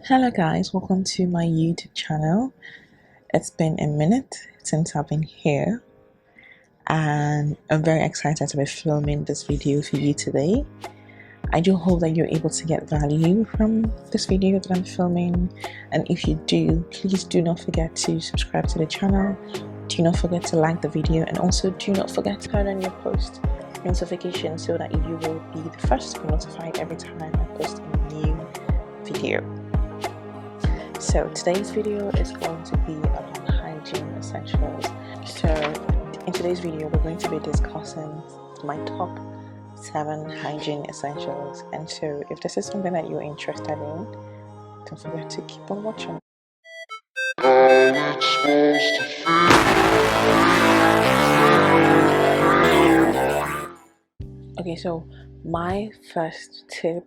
Hello guys, welcome to my YouTube channel. It's been a minute since I've been here and I'm very excited to be filming this video for you today. I do hope that you're able to get value from this video that I'm filming, and if you do, please do not forget to subscribe to the channel, do not forget to like the video, and also do not forget to turn on your post notifications so that you will be the first to be notified every time I post a new video. So today's video is going to be about hygiene essentials. So in today's video we're going to be discussing my top 7 hygiene essentials, and so if this is something that you're interested in, don't forget to keep on watching. Okay, so my first tip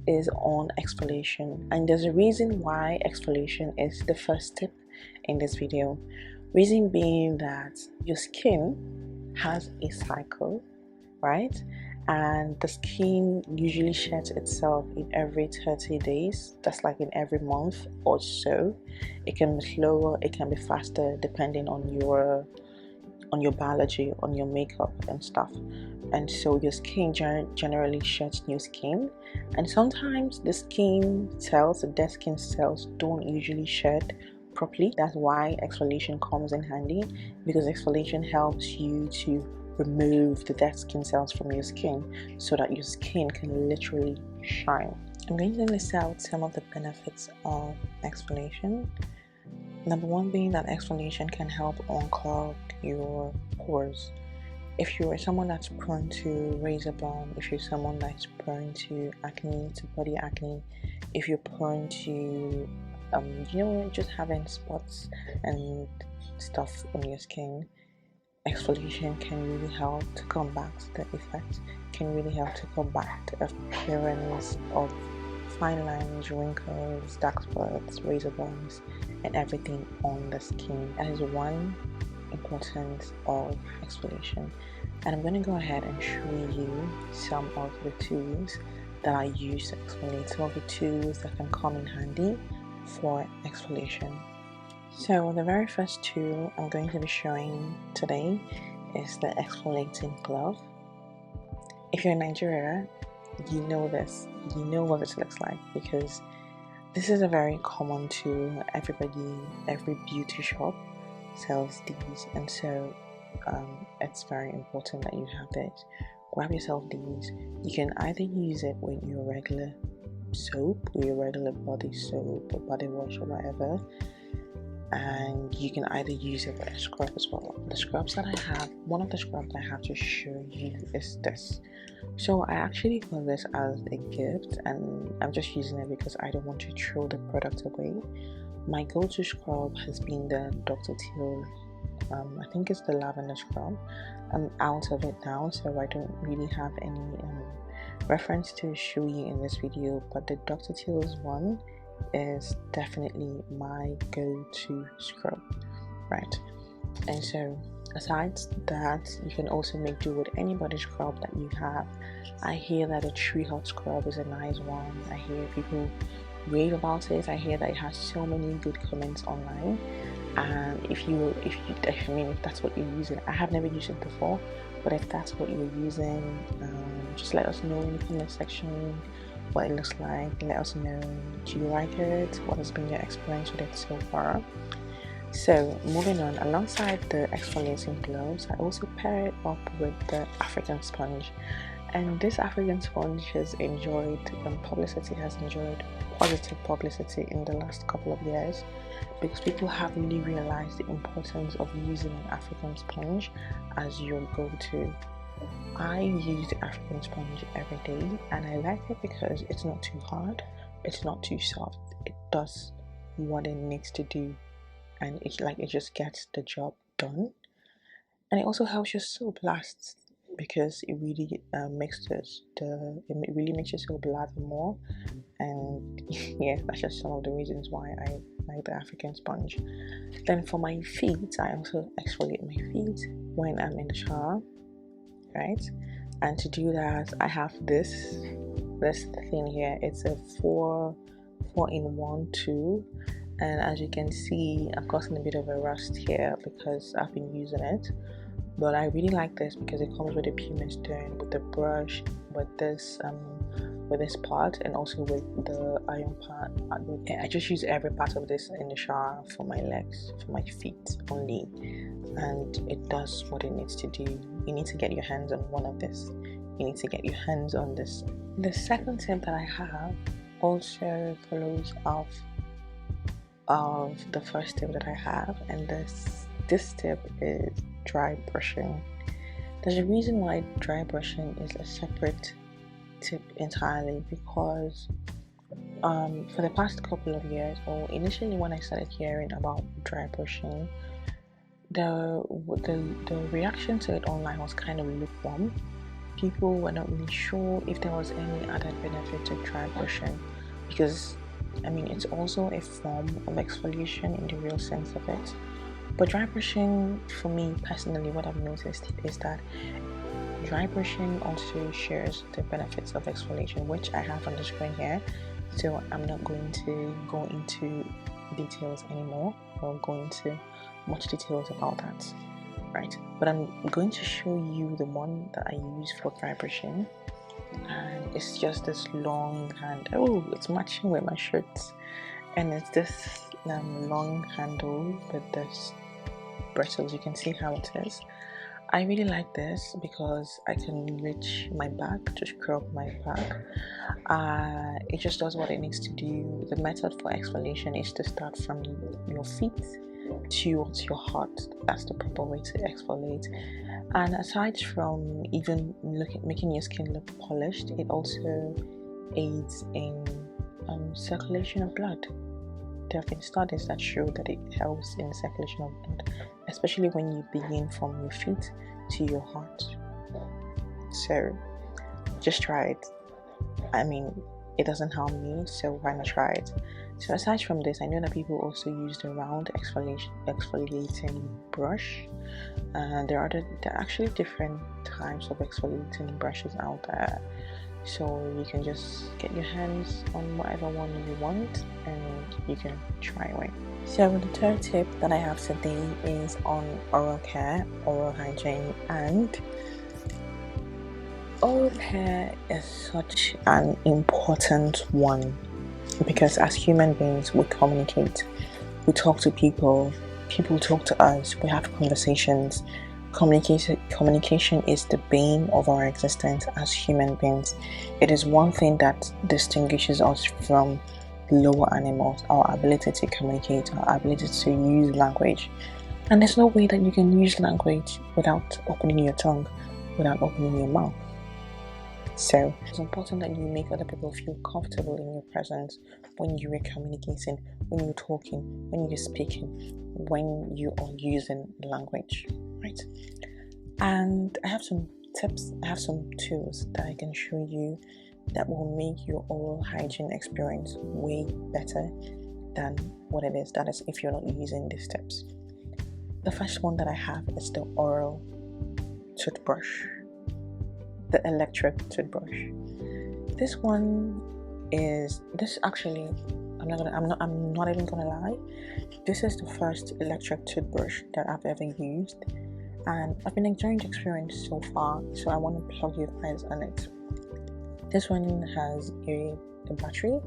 is on exfoliation, and there's a reason why exfoliation is the first tip in this video. Reason being that your skin has a cycle, right? And the skin usually sheds itself in every 30 days. That's like in every month or so. It can be slower, it can be faster, depending on your biology, on your makeup and stuff. And so your skin generally sheds new skin, and sometimes the skin cells, the dead skin cells, don't usually shed properly. That's why exfoliation comes in handy, because exfoliation helps you to remove the dead skin cells from your skin so that your skin can literally shine. I'm going to list out some of the benefits of exfoliation. Number one being that exfoliation can help unclog your pores. If you're someone that's prone to razor burn, if you're someone that's prone to acne, to body acne, if you're prone to just having spots and stuff on your skin, exfoliation can really help to combat the effect, can really help to combat the appearance of fine lines, wrinkles, dark spots, razor burns, and everything on the skin. That is one importance of exfoliation. And I'm going to go ahead and show you some of the tools that I use to exfoliate, some of the tools that can come in handy for exfoliation. So the very first tool I'm going to be showing today is the exfoliating glove. If you're in Nigeria, you know this, you know what this looks like, because this is a very common tool. Every beauty shop sells these, and so it's very important that you have it. Grab yourself these. You can either use it with your regular soap, with your regular body soap or body wash or whatever, and you can either use it with a scrub as well. The scrubs that I have, one of the scrubs I have to show you is this. So I actually got this as a gift, and I'm just using it because I don't want to throw the product away. My go-to scrub has been the Dr. Teal, I think it's the lavender scrub. I'm out of it now, so I don't really have any reference to show you in this video, but the Dr. Teal's one is definitely my go-to scrub, right? And so aside that, you can also make do with any body scrub that you have. I hear that a tree hot scrub is a nice one. I hear people rave about it. I hear that it has so many good comments online, and if that's what you're using, I have never used it before, but if that's what you're using, just let us know in the comment section what it looks like. Let us know, do you like it, what has been your experience with it so far. So moving on, alongside the exfoliating gloves, I also pair it up with the African sponge, and this African sponge has enjoyed positive publicity in the last couple of years, because people have really realized the importance of using an African sponge as your go-to. I use the African sponge every day, and I like it because it's not too hard, it's not too soft, it does what it needs to do, and it just gets the job done. And it also helps your soap last, because it really makes it really makes your soap lather more. And yeah, that's just some of the reasons why I like the African sponge. Then for my feet, I also exfoliate my feet when I'm in the shower, right? And to do that, I have this thing here. It's a 4 4-in-1 tool, and as you can see, I'm causing a bit of a rust here because I've been using it. But I really like this because it comes with a pumice stone, with the brush, with this part, and also with the iron part. I just use every part of this in the shower for my legs, for my feet only, and it does what it needs to do. You need to get your hands on one of this. You need to get your hands on this. The second tip that I have also follows off of the first tip that I have, and this tip is dry brushing. There's a reason why dry brushing is a separate tip entirely, because for the past couple of years, or initially when I started hearing about dry brushing, the reaction to it online was kind of lukewarm. People were not really sure if there was any added benefit to dry brushing, because I mean, it's also a form of exfoliation in the real sense of it. But dry brushing, for me personally, what I've noticed is that dry brushing also shares the benefits of exfoliation, which I have on the screen here. So I'm not going to go into details anymore, or go into much details about that, right? But I'm going to show you the one that I use for dry brushing, and it's just this long hand. Oh, it's matching with my shirts, and it's this long handle with this bristles. You can see how it is. I really like this because I can reach my back to scrub my back. It just does what it needs to do. The method for exfoliation is to start from your feet towards your heart. That's the proper way to exfoliate. And aside from even making your skin look polished, it also aids in circulation of blood. There have been studies that show that it helps in the circulation of blood, especially when you begin from your feet to your heart. So just try it. I mean, it doesn't harm me, so why not try it? So aside from this, I know that people also use the round exfoliating brush, and there are actually different types of exfoliating brushes out there. So you can just get your hands on whatever one you want, and you can try it. So the third tip that I have today is on oral care, oral hygiene, and oral care is such an important one, because as human beings we communicate, we talk to people, people talk to us, we have conversations. Communication is the bane of our existence as human beings. It is one thing that distinguishes us from lower animals, our ability to communicate, our ability to use language. And there's no way that you can use language without opening your tongue, without opening your mouth. So it's important that you make other people feel comfortable in your presence when you are communicating, when you're talking, when you're speaking, when you are using language, right? And I have some tips, I have some tools that I can show you that will make your oral hygiene experience way better than what it is. That is, if you're not using these tips. The first one that I have is the oral toothbrush, the electric toothbrush. This one is actually, I'm not even gonna lie, this is the first electric toothbrush that I've ever used, and I've been enjoying the experience so far, so I want to plug you guys on it. This one has a battery,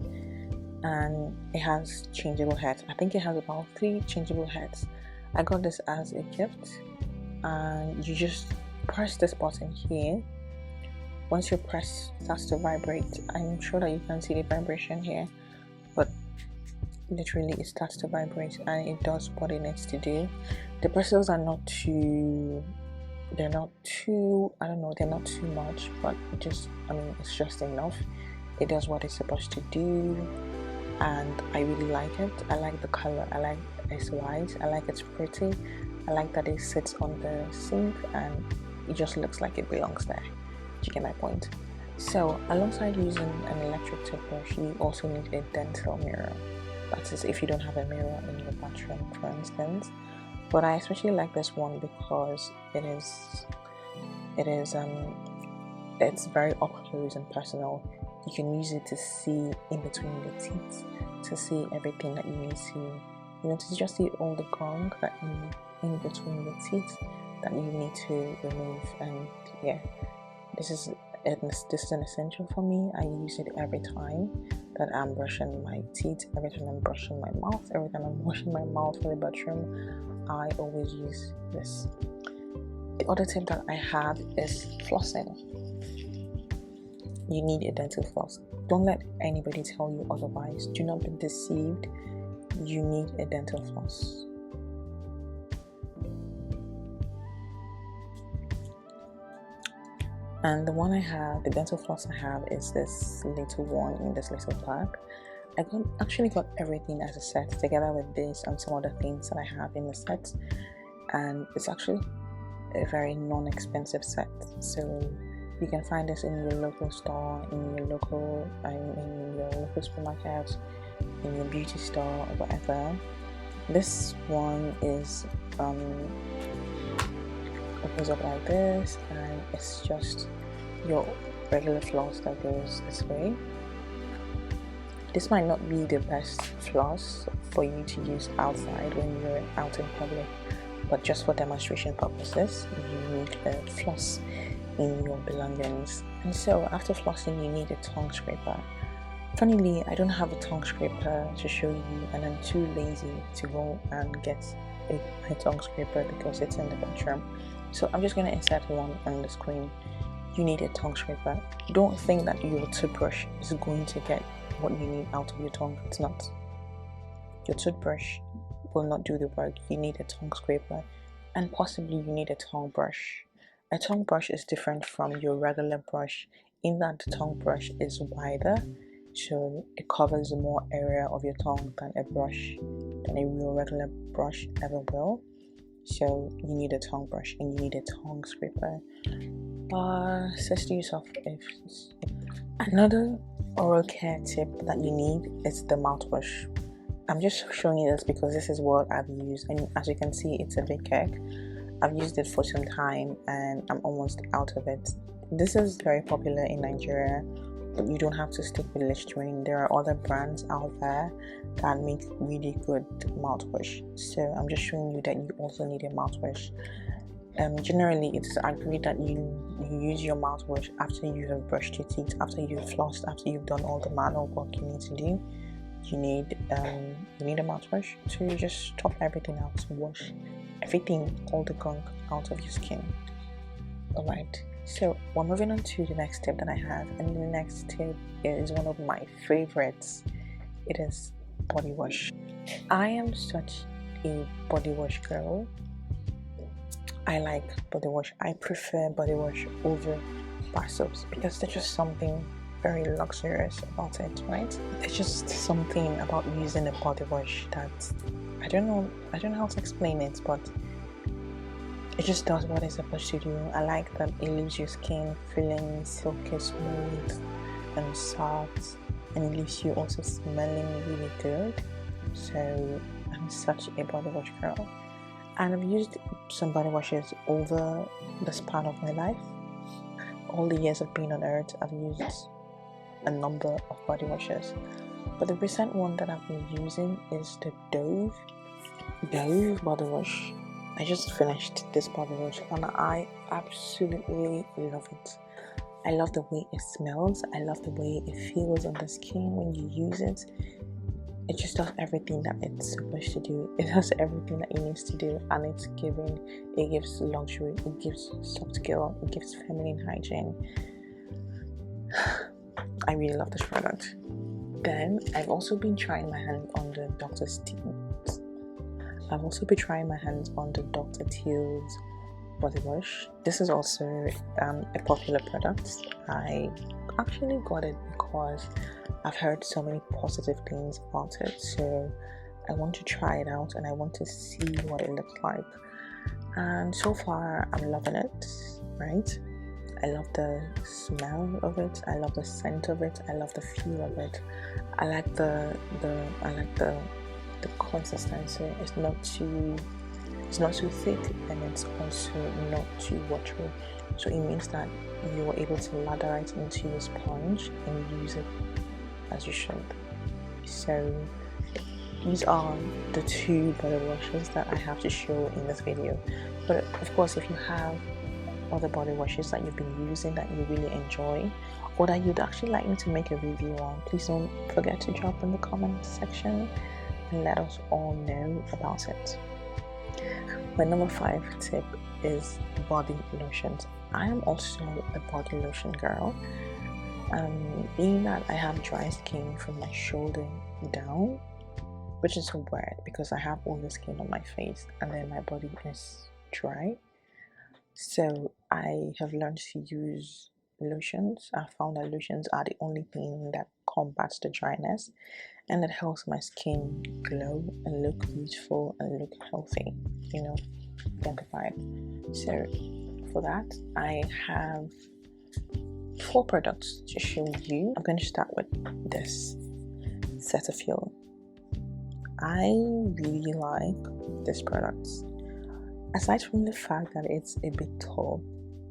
and it has changeable heads. I think it has about 3 changeable heads. I got this as a gift, and you just press this button here. Once your press starts to vibrate, I'm sure that you can see the vibration here, but literally it starts to vibrate and it does what it needs to do. The bristles are not too, I don't know, they're not too much, but it's just enough. It does what it's supposed to do, and I really like it. I like the color, I like it's white, I like it's pretty, I like that it sits on the sink and it just looks like it belongs there. You get my point? So alongside using an electric toothbrush, you also need a dental mirror. That is, if you don't have a mirror in your bathroom, for instance. But I especially like this one because it's very up close and personal. You can use it to see in between your teeth, to see everything that you need to, to just see all the gunk that in between your teeth that you need to remove. And yeah, this is an essential for me. I use it every time that I'm brushing my teeth, every time I'm brushing my mouth, every time I'm washing my mouth in the bathroom. I always use this. The other tip that I have is flossing. You need a dental floss. Don't let anybody tell you otherwise. Do not be deceived. You need a dental floss. And the one I have, the dental floss I have, is this little one in this little bag. I actually got everything as a set together with this and some other things that I have in the set, and it's actually a very non-expensive set. So you can find this in your local store, in your local supermarket, in your beauty store, or whatever. This one is opens up like this, and it's just your regular floss that goes this way. This might not be the best floss for you to use outside when you're out in public, but just for demonstration purposes, you need a floss in your belongings. And so after flossing, you need a tongue scraper. Funnily, I don't have a tongue scraper to show you, and I'm too lazy to go and get a tongue scraper because it's in the bathroom. So I'm just going to insert one on the screen. You need a tongue scraper. Don't think that your toothbrush is going to get what you need out of your tongue. It's not. Your toothbrush will not do the work. You need a tongue scraper, and possibly you need a tongue brush. A tongue brush is different from your regular brush in that the tongue brush is wider, so it covers more area of your tongue than a real regular brush ever will. So you need a tongue brush and you need a tongue scraper. Says to yourself, another oral care tip that you need is the mouthwash. I'm just showing you this because this is what I've used, and as you can see, it's a big keg. I've used it for some time and I'm almost out of it. This is very popular in Nigeria, but you don't have to stick with Listerine. There are other brands out there that make really good mouthwash. So I'm just showing you that you also need a mouthwash. Generally, it's agreed that you use your mouthwash after you have brushed your teeth, after you've flossed, after you've done all the manual work you need to do. You need a mouthwash to just top everything out, to wash everything, all the gunk out of your skin. Alright, so we're moving on to the next tip that I have, and the next tip is one of my favorites. It is body wash. I am such a body wash girl. I like body wash. I prefer body wash over bar soaps because there's just something very luxurious about it, right? There's just something about using a body wash that I don't know how to explain it, but it just does what it's supposed to do. I like that it leaves your skin feeling silky smooth and soft, and it leaves you also smelling really good. So I'm such a body wash girl, and I've used some body washes over the span of my life. All the years of being on earth, I've used a number of body washes, but the recent one that I've been using is the Dove body wash. I just finished this body wash and I absolutely love it. I love the way it smells. I love the way it feels on the skin when you use it. It just does everything that it's supposed to do. It does everything that it needs to do, and it's giving. It gives luxury. It gives soft girl. It gives feminine hygiene. I really love this product. Then I've also been trying my hand on the Dr. Teal's body wash. This is also a popular product. I actually got it because I've heard so many positive things about it. So I want to try it out and I want to see what it looks like. And so far, I'm loving it. Right? I love the smell of it. I love the scent of it. I love the feel of it. I like the consistency. It's not too It's not too thick, and it's also not too watery. So it means that you are able to lather it into your sponge and use it as you should. So these are the 2 body washes that I have to show in this video. But of course, if you have other body washes that you've been using that you really enjoy, or that you'd actually like me to make a review on, please don't forget to drop in the comment section and let us all know about it. My number 5 tip is body lotions. I am also a body lotion girl. Being that I have dry skin from my shoulder down, which is so weird because I have oily skin on my face and then my body is dry. So I have learned to use lotions. I found that lotions are the only thing that combats the dryness, and it helps my skin glow and look beautiful and look healthy. You know, get the vibe. So for that, I have 4 products to show you. I'm going to start with this Cetaphil. I really like this product. Aside from the fact that it's a bit tall,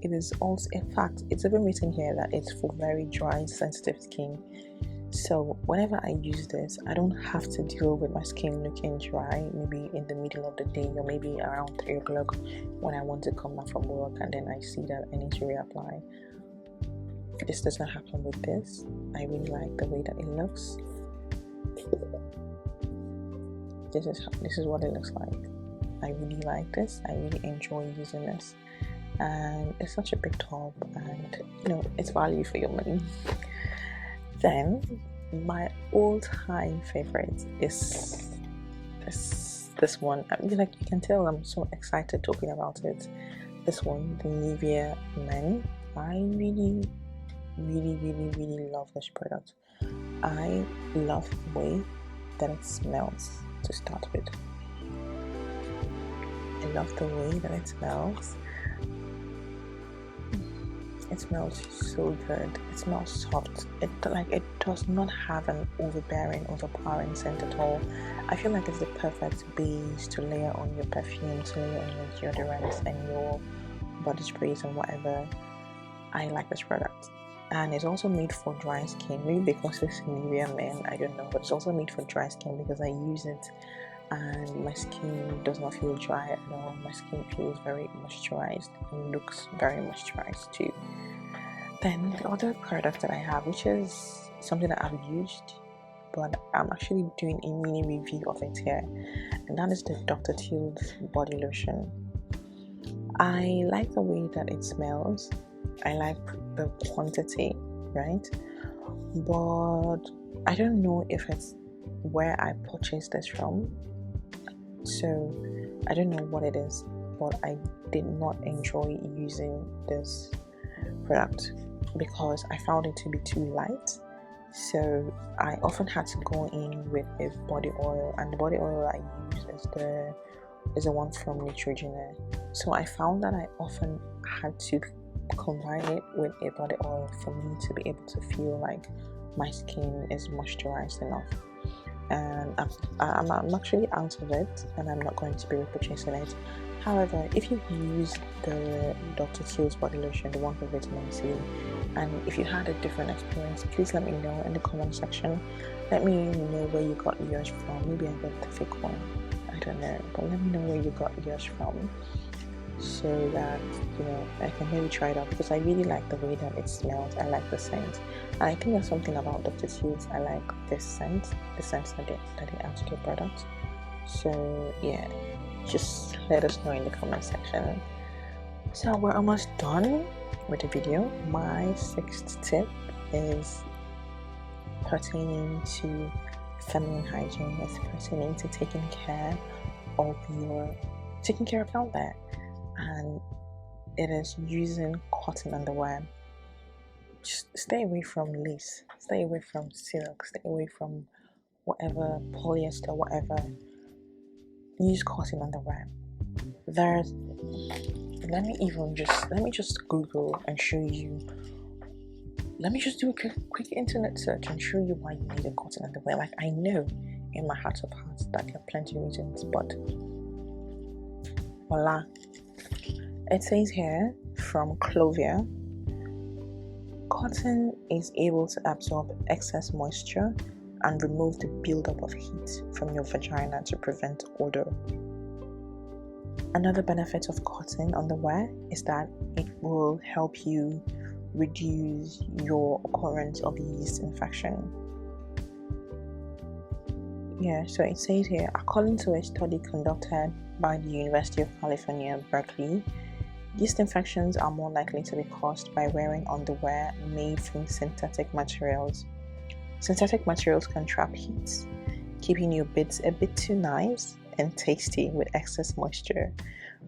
it is also, in fact, it's even written here that it's for very dry, sensitive skin. So whenever I use this, I don't have to deal with my skin looking dry, maybe in the middle of the day or maybe around 3 o'clock when I want to come back from work and then I see that I need to reapply. This does not happen with this. I really like the way that it looks. This is what it looks like. I really like this. I really enjoy using this, and it's such a big tub, and you know, it's value for your money. Then my all-time favorite is this one. I mean, like, you can tell I'm so excited talking about it. This one, the Nivea Men. I really love this product. I love the way that it smells to start with. I love the way that it smells. It smells so good. It smells soft. It does not have an overpowering scent at all. I feel like it's the perfect base to layer on your perfume, to layer on your deodorants and your body sprays and whatever. I like this product. And it's also made for dry skin, maybe because it's Nivea Men, I don't know, but it's also made for dry skin because I use it and my skin does not feel dry at all. My skin feels very moisturized and looks very moisturized too. Then the other product that I have, which is something that I've used, but I'm actually doing a mini review of it here, and that is the Dr. Teal's body lotion. I like the way that it smells. I like the quantity, right? But I don't know if it's where I purchased this from, so I don't know what it is, but I did not enjoy using this product because I found it to be too light. So I often had to go in with a body oil, and the body oil I use is the one from Neutrogena. So I found that I often had to combine it with a body oil for me to be able to feel like my skin is moisturized enough. And I'm actually out of it, and I'm not going to be repurchasing it. However, if you use the Dr. Teal's body lotion, the one for vitamin C, and if you had a different experience, please let me know in the comment section. Let me know where you got yours from. Maybe I got the fake one, I don't know, but let me know where you got yours from, so that, you know, I can maybe try it out, because I really like the way that it smells. I like the scent, and I think there's something about Dr. Teal's. I like this scent, the scent that they add to the product. So yeah, just let us know in the comment section. So we're almost done with the video. My 6th tip is pertaining to feminine hygiene. It's pertaining to taking care of out there, and it is using cotton underwear. Just stay away from lace, stay away from silk, stay away from whatever, polyester, whatever. Use cotton underwear. Let me just Google and show you. Let me just do a quick internet search and show you why you need a cotton underwear. Like, I know in my heart of hearts that there are plenty of reasons, but Voila. It says here from Clover, cotton is able to absorb excess moisture and remove the buildup of heat from your vagina to prevent odor. Another benefit of cotton underwear is that it will help you reduce your occurrence of yeast infection. Yeah, so it says here, according to a study conducted by the University of California, Berkeley, yeast infections are more likely to be caused by wearing underwear made from synthetic materials. Synthetic materials can trap heat, keeping your bits a bit too nice and tasty with excess moisture,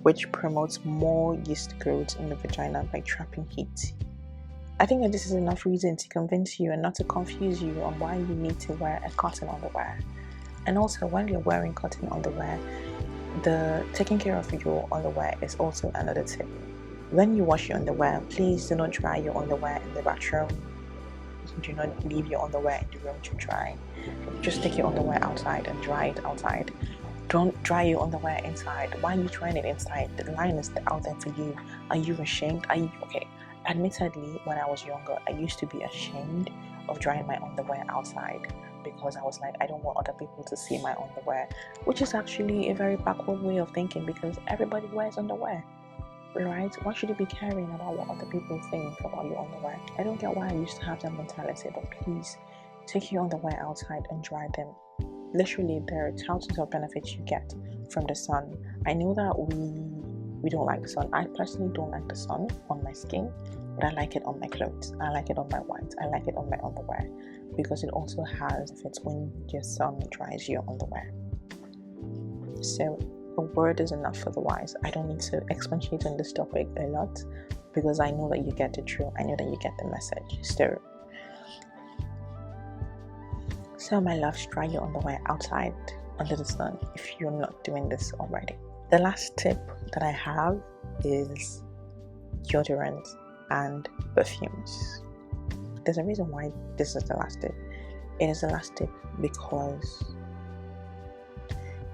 which promotes more yeast growth in the vagina by trapping heat. I think that this is enough reason to convince you and not to confuse you on why you need to wear a cotton underwear. And also, when you're wearing cotton underwear, the taking care of your underwear is also another tip. When you wash your underwear, please do not dry your underwear in the bathroom. Do not leave your underwear in the room to dry. Just take your underwear outside and dry it outside. Don't dry your underwear inside. Why are you drying it inside? The line is out there for you. Are you ashamed? Are you okay? Admittedly, when I was younger, I used to be ashamed of drying my underwear outside because I was like, I don't want other people to see my underwear, which is actually a very backward way of thinking because everybody wears underwear, right? Why should you be caring about what other people think about your underwear? I don't get why I used to have that mentality, but please take your underwear outside and dry them. Literally, there are thousands of benefits you get from the sun. I know that we don't like the sun. I personally don't like the sun on my skin, but I like it on my clothes. I like it on my whites. I like it on my underwear because it also has effects when your sun dries your underwear. So a word is enough for the wise. I don't need to expatiate on this topic a lot because I know that you get the truth. I know that you get the message. So my loves, dry your underwear outside under the sun if you're not doing this already. The last tip that I have is deodorant and perfumes. There's a reason why this is the last tip. It is the last tip because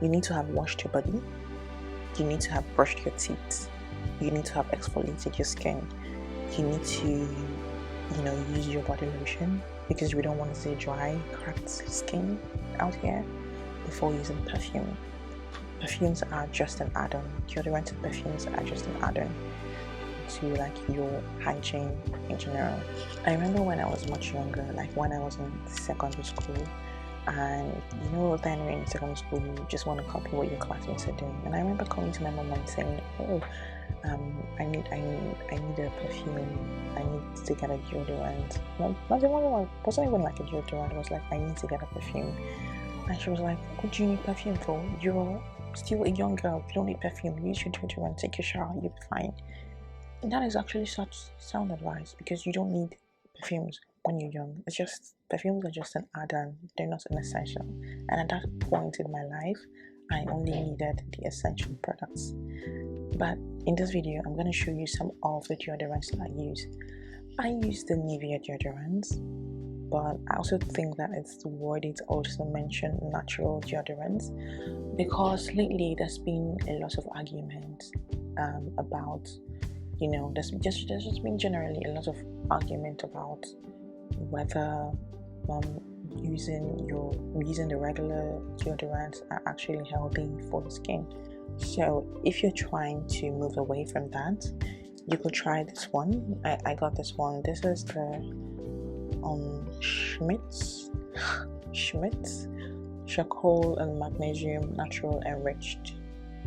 you need to have washed your body, you need to have brushed your teeth, you need to have exfoliated your skin, you need to use your body lotion because we don't want to see dry, cracked skin out here before using perfume. Perfumes are just an add-on. Deodorant and perfumes are just an add-on to your hygiene in general. I remember when I was much younger, when I was in secondary school, and then when you're in secondary school, you just want to copy what your classmates are doing. And I remember coming to my mom and saying, I need a perfume. I need to get a deodorant. Wasn't even like a deodorant. It was like, I need to get a perfume. And she was like, what do you need perfume for? You're still a young girl. You don't need perfume. Use your deodorant. Take your shower. You'll be fine. And that is actually such sound advice because you don't need perfumes when you're young. It's just perfumes are just an add-on. They're not an essential. And at that point in my life, I only needed the essential products. But in this video, I'm going to show you some of the deodorants that I use. I use the Nivea deodorants, but I also think that it's worthy to also mention natural deodorants because lately there's been a lot of arguments about, there's just been generally a lot of argument about whether using the regular deodorants are actually healthy for the skin. So if you're trying to move away from that, you could try this one. I got this one. This is the Schmidt's charcoal and magnesium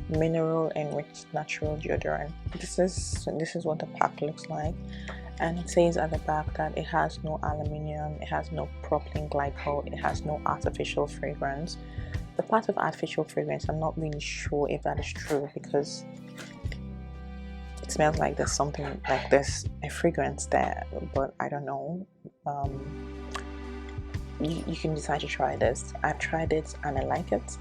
mineral enriched natural deodorant. This is what the pack looks like, and it says at the back that it has no aluminum, it has no propylene glycol, it has no artificial fragrance. The part of artificial fragrance, I'm not really sure if that is true because it smells like there's something like there's a fragrance there, but I don't know. You can decide to try this. I've tried it and I like it,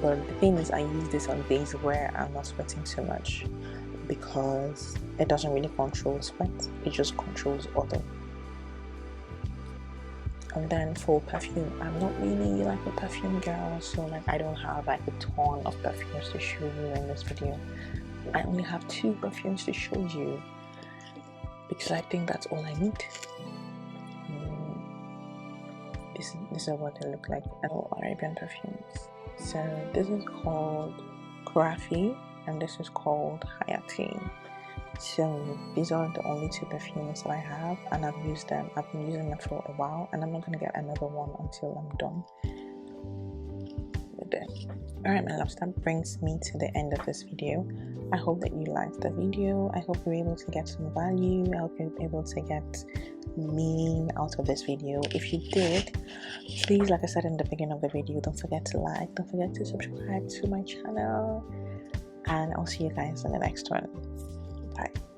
but the thing is I use this on days where I'm not sweating too much because it doesn't really control sweat, it just controls odor. And then for perfume, I'm not really a perfume girl, so I don't have a ton of perfumes to show you in this video. I only have 2 perfumes to show you because I think that's all I need. This is what they look like. Arabian perfumes. So this is called Kurafi and this is called Hygiene. So these are the only 2 perfumes that I have, and I've used them. I've been using them for a while, and I'm not gonna get another one until I'm done with it. Alright my loves, that brings me to the end of this video. I hope that you liked the video. I hope you're able to get some value. I hope you're able to get meaning out of this video. If you did, please, like I said in the beginning of the video, don't forget to like, don't forget to subscribe to my channel, and I'll see you guys in the next one. Bye.